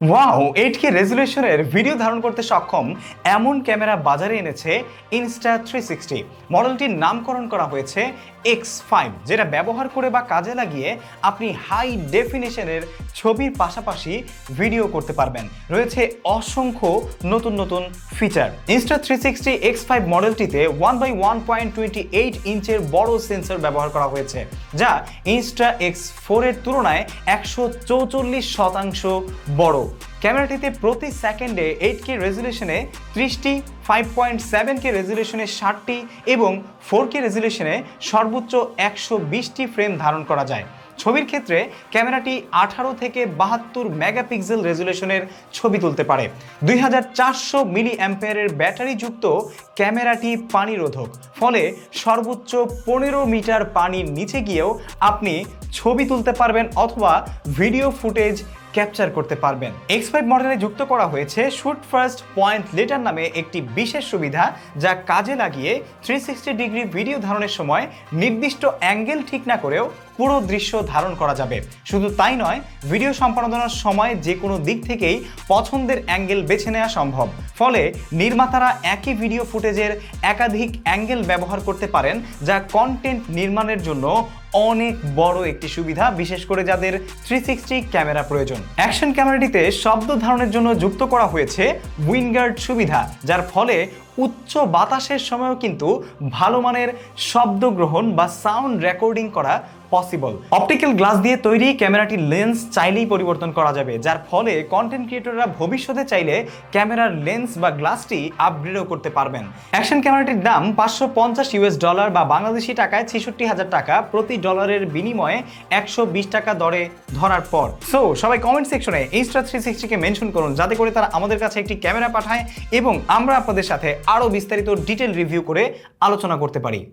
Wow, 8K রেজুলেশনের video ধারণ করতে সক্ষম এমন ক্যামেরা বাজারে এনেছে Insta360। মডেলটির নামকরণ করা হয়েছে X5, যেটা ব্যবহার করে বা কাজে লাগিয়ে আপনি হাই ডেফিনিশনের ছবির পাশাপাশি ভিডিও করতে পারবেন। রয়েছে অসংখ্য নতুন নতুন ফিচার। Insta360 X5 মডেলটিতে 1/1.28 ইঞ্চের বড় সেন্সর ব্যবহার করা হয়েছে, যা Insta X4 এর তুলনায় 144% বড়। ক্যামেরাটিতে প্রতি সেকেন্ডে 8K রেজুলেশনে 30টি, 5.7K রেজুলেশনে 60টি এবং 4K রেজুলেশনে সর্বোচ্চ 120টি ফ্রেম ধারণ করা যায়। ছবির ক্ষেত্রে ক্যামেরাটি 18 থেকে 72 মেগাপিক্সেল রেজুলেশনের ছবি তুলতে পারে। 2400 মিলি অ্যাম্পিয়ারের ব্যাটারিযুক্ত ক্যামেরাটি পানিরোধক, ফলে সর্বোচ্চ 15 মিটার পানির নিচে গিয়েও আপনি ছবি তুলতে পারবেন অথবা ভিডিও ফুটেজ ক্যাপচার করতে পারবেন। X5 মডেলে যুক্ত করা হয়েছে শুট ফার্স্ট পয়েন্ট লেটার নামে একটি বিশেষ সুবিধা, যা কাজে লাগিয়ে 360 ডিগ্রি ভিডিও ধারণের সময় নির্দিষ্ট অ্যাঙ্গেল ঠিক না করেও পুরো দৃশ্য ধারণ করা যাবে। শুধু তাই নয়, ভিডিও সম্পাদনার সময় যে কোনো দিক থেকেই পছন্দের অ্যাঙ্গেল বেছে নেওয়া সম্ভব, ফলে নির্মাতারা একই ভিডিও ফুটেজের একাধিক অ্যাঙ্গেল ব্যবহার করতে পারেন, যা কন্টেন্ট নির্মাণের জন্য অনেক বড় একটি সুবিধা, বিশেষ করে যাদের 360 ক্যামেরা প্রয়োজন। অ্যাকশন ক্যামেরাটিতে শব্দ ধারণের জন্য যুক্ত করা হয়েছে উইন্ডগার্ড সুবিধা, যার ফলে উচ্চ বাতাসের সময়ও কিন্তু ভালো মানের শব্দ গ্রহণ বা সাউন্ড রেকর্ডিং করা পসিবল। অপটিক্যাল গ্লাস দিয়ে তৈরি ক্যামেরাটির লেন্স চাইলেই পরিবর্তন করা যাবে, যার ফলে কন্টেন্ট ক্রিয়েটররা ভবিষ্যতে চাইলে ক্যামেরার লেন্স বা গ্লাসটি আপগ্রেডও করতে পারবেন। অ্যাকশন ক্যামেরাটির দাম $550 বা বাংলাদেশি টাকায় 66,000 টাকা, প্রতি ডলারের বিনিময়ে 120 টাকা দরে ধরার পর। সো সবাই কমেন্ট সেকশনে Insta360 কে মেনশন করুন, যাতে করে তারা আমাদের কাছে একটি ক্যামেরা পাঠায় এবং আমরা আপনাদের সাথে আরও বিস্তারিত ডিটেল রিভিউ করে আলোচনা করতে পারি।